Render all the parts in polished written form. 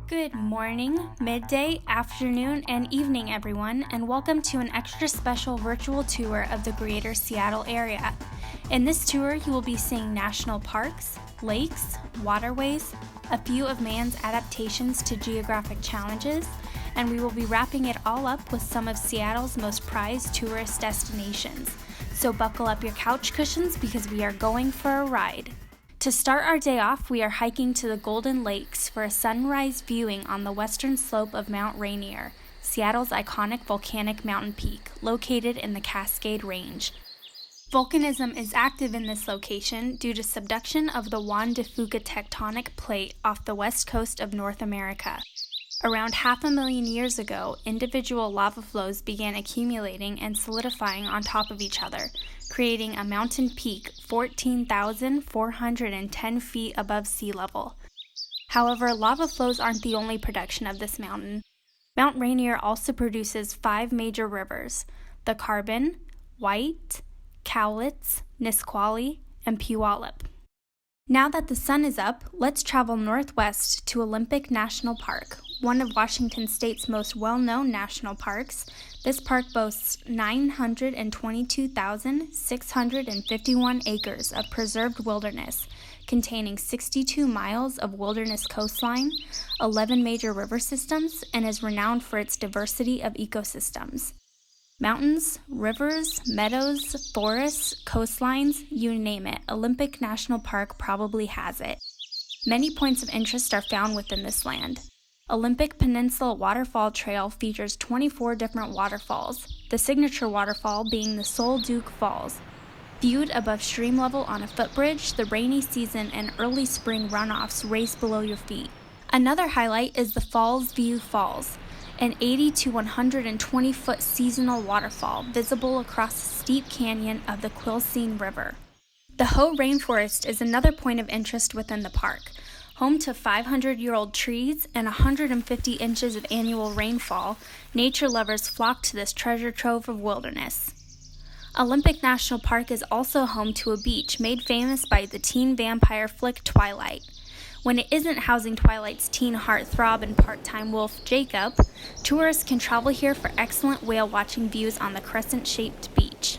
Good morning, midday, afternoon, and evening, everyone, and welcome to an extra special virtual tour of the greater Seattle area. In this tour, you will be seeing national parks, lakes, waterways, a few of man's adaptations to geographic challenges, and we will be wrapping it all up with some of Seattle's most prized tourist destinations. So buckle up your couch cushions because we are going for a ride. To start our day off, we are hiking to the Golden Lakes for a sunrise viewing on the western slope of Mount Rainier, Seattle's iconic volcanic mountain peak, located in the Cascade Range. Volcanism is active in this location due to subduction of the Juan de Fuca tectonic plate off the west coast of North America. Around 500,000 years ago, individual lava flows began accumulating and solidifying on top of each other, creating a mountain peak 14,410 feet above sea level. However, lava flows aren't the only production of this mountain. Mount Rainier also produces 5 major rivers: the Carbon, White, Cowlitz, Nisqually, and Puyallup. Now that the sun is up, let's travel northwest to Olympic National Park, one of Washington State's most well-known national parks. This park boasts 922,651 acres of preserved wilderness, containing 62 miles of wilderness coastline, 11 major river systems, and is renowned for its diversity of ecosystems. Mountains, rivers, meadows, forests, coastlines, you name it, Olympic National Park probably has it. Many points of interest are found within this land. Olympic Peninsula Waterfall Trail features 24 different waterfalls, the signature waterfall being the Sol Duke Falls. Viewed above stream level on a footbridge, the rainy season and early spring runoffs race below your feet. Another highlight is the Falls View Falls, an 80 to 120-foot seasonal waterfall visible across the steep canyon of the Quilcene River. The Hoh Rainforest is another point of interest within the park. Home to 500-year-old trees and 150 inches of annual rainfall, nature lovers flock to this treasure trove of wilderness. Olympic National Park is also home to a beach made famous by the teen vampire flick Twilight. When it isn't housing Twilight's teen heartthrob and part-time wolf Jacob, tourists can travel here for excellent whale-watching views on the crescent-shaped beach.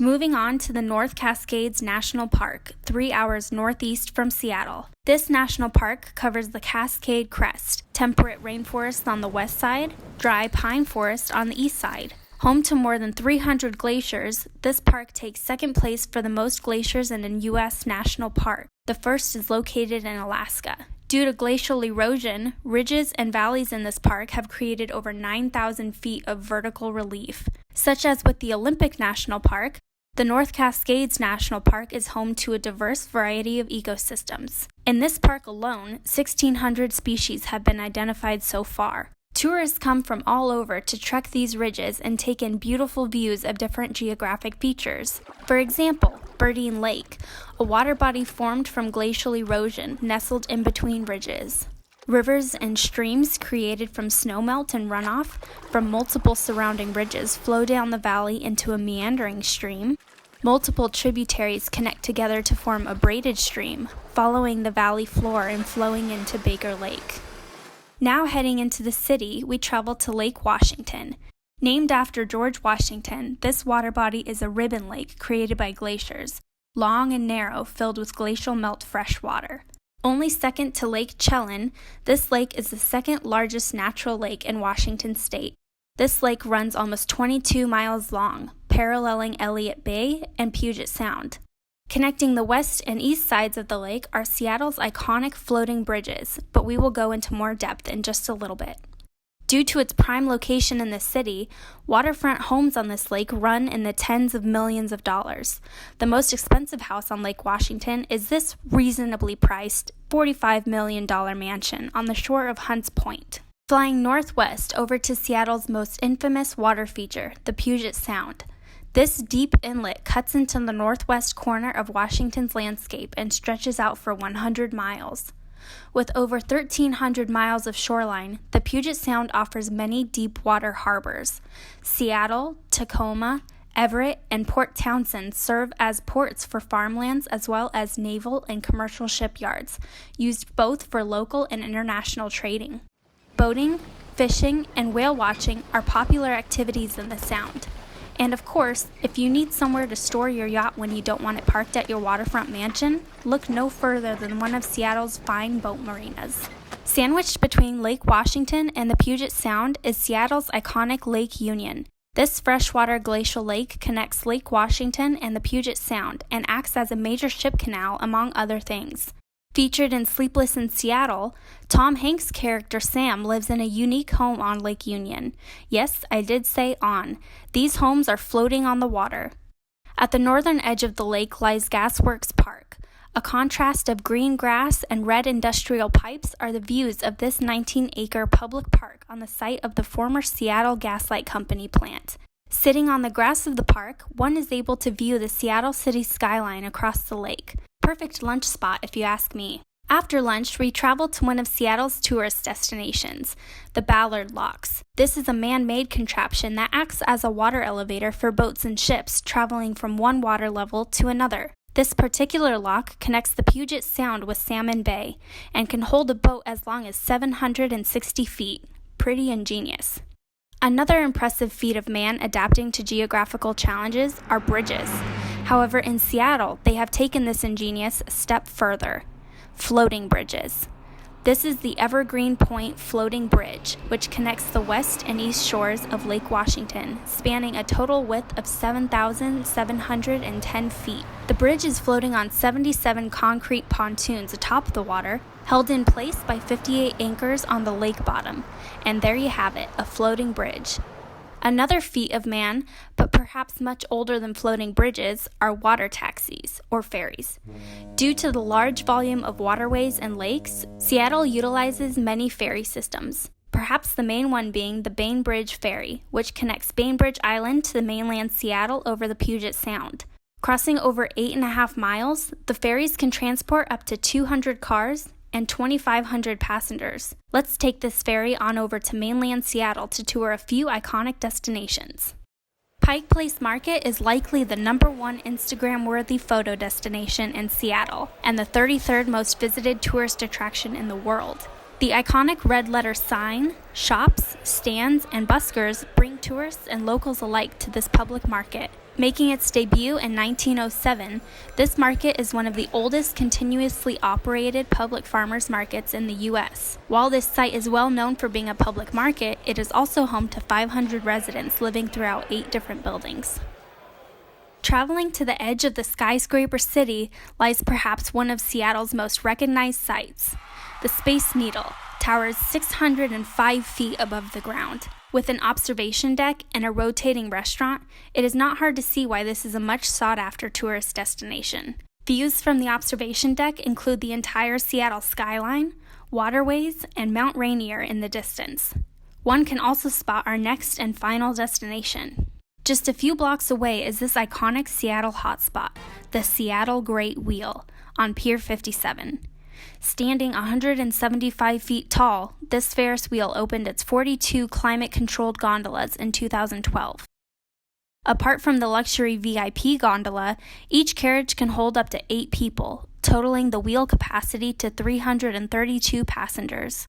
Moving on to the North Cascades National Park, 3 hours northeast from Seattle. This national park covers the Cascade Crest, temperate rainforest on the west side, dry pine forest on the east side. Home to more than 300 glaciers, this park takes second place for the most glaciers in a U.S. national park. The first is located in Alaska. Due to glacial erosion, ridges and valleys in this park have created over 9,000 feet of vertical relief. Such as with the Olympic National Park, the North Cascades National Park is home to a diverse variety of ecosystems. In this park alone, 1,600 species have been identified so far. Tourists come from all over to trek these ridges and take in beautiful views of different geographic features. For example, Burdine Lake, a water body formed from glacial erosion nestled in between ridges. Rivers and streams created from snowmelt and runoff from multiple surrounding ridges flow down the valley into a meandering stream. Multiple tributaries connect together to form a braided stream, following the valley floor and flowing into Baker Lake. Now heading into the city, we travel to Lake Washington. Named after George Washington, this water body is a ribbon lake created by glaciers, long and narrow, filled with glacial melt fresh water. Only second to Lake Chelan, this lake is the second largest natural lake in Washington state. This lake runs almost 22 miles long, paralleling Elliott Bay and Puget Sound. Connecting the west and east sides of the lake are Seattle's iconic floating bridges, but we will go into more depth in just a little bit. Due to its prime location in the city, waterfront homes on this lake run in the tens of millions of dollars. The most expensive house on Lake Washington is this reasonably priced $45 million mansion on the shore of Hunts Point. Flying northwest over to Seattle's most infamous water feature, the Puget Sound. This deep inlet cuts into the northwest corner of Washington's landscape and stretches out for 100 miles. With over 1,300 miles of shoreline, the Puget Sound offers many deep water harbors. Seattle, Tacoma, Everett, and Port Townsend serve as ports for farmlands as well as naval and commercial shipyards, used both for local and international trading. Boating, fishing, and whale watching are popular activities in the Sound. And of course, if you need somewhere to store your yacht when you don't want it parked at your waterfront mansion, look no further than one of Seattle's fine boat marinas. Sandwiched between Lake Washington and the Puget Sound is Seattle's iconic Lake Union. This freshwater glacial lake connects Lake Washington and the Puget Sound and acts as a major ship canal, among other things. Featured in Sleepless in Seattle, Tom Hanks' character Sam lives in a unique home on Lake Union. Yes, I did say on. These homes are floating on the water. At the northern edge of the lake lies Gasworks Park. A contrast of green grass and red industrial pipes are the views of this 19-acre public park on the site of the former Seattle Gaslight Company plant. Sitting on the grass of the park, one is able to view the Seattle city skyline across the lake. Perfect lunch spot if you ask me. After lunch, we traveled to one of Seattle's tourist destinations, the Ballard Locks. This is a man-made contraption that acts as a water elevator for boats and ships traveling from one water level to another. This particular lock connects the Puget Sound with Salmon Bay and can hold a boat as long as 760 feet. Pretty ingenious. Another impressive feat of man adapting to geographical challenges are bridges. However, in Seattle, they have taken this ingenious a step further. Floating bridges. This is the Evergreen Point Floating Bridge, which connects the west and east shores of Lake Washington, spanning a total width of 7,710 feet. The bridge is floating on 77 concrete pontoons atop the water, held in place by 58 anchors on the lake bottom. And there you have it, a floating bridge. Another feat of man, but perhaps much older than floating bridges, are water taxis, or ferries. Due to the large volume of waterways and lakes, Seattle utilizes many ferry systems, perhaps the main one being the Bainbridge Ferry, which connects Bainbridge Island to the mainland Seattle over the Puget Sound. Crossing over 8.5 miles, the ferries can transport up to 200 cars and 2,500 passengers. Let's take this ferry on over to mainland Seattle to tour a few iconic destinations. Pike Place Market is likely the #1 Instagram-worthy photo destination in Seattle, and the 33rd most visited tourist attraction in the world. The iconic red-letter sign, shops, stands, and buskers bring tourists and locals alike to this public market. Making its debut in 1907, this market is one of the oldest continuously operated public farmers markets in the U.S. While this site is well known for being a public market, it is also home to 500 residents living throughout 8 different buildings. Traveling to the edge of the skyscraper city lies perhaps one of Seattle's most recognized sights. The Space Needle towers 605 feet above the ground. With an observation deck and a rotating restaurant, it is not hard to see why this is a much sought-after tourist destination. Views from the observation deck include the entire Seattle skyline, waterways, and Mount Rainier in the distance. One can also spot our next and final destination. Just a few blocks away is this iconic Seattle hotspot, the Seattle Great Wheel, on Pier 57. Standing 175 feet tall, this Ferris wheel opened its 42 climate-controlled gondolas in 2012. Apart from the luxury VIP gondola, each carriage can hold up to 8 people, totaling the wheel capacity to 332 passengers.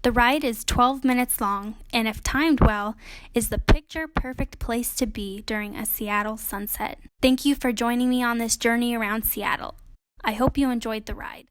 The ride is 12 minutes long, and if timed well, is the picture-perfect place to be during a Seattle sunset. Thank you for joining me on this journey around Seattle. I hope you enjoyed the ride.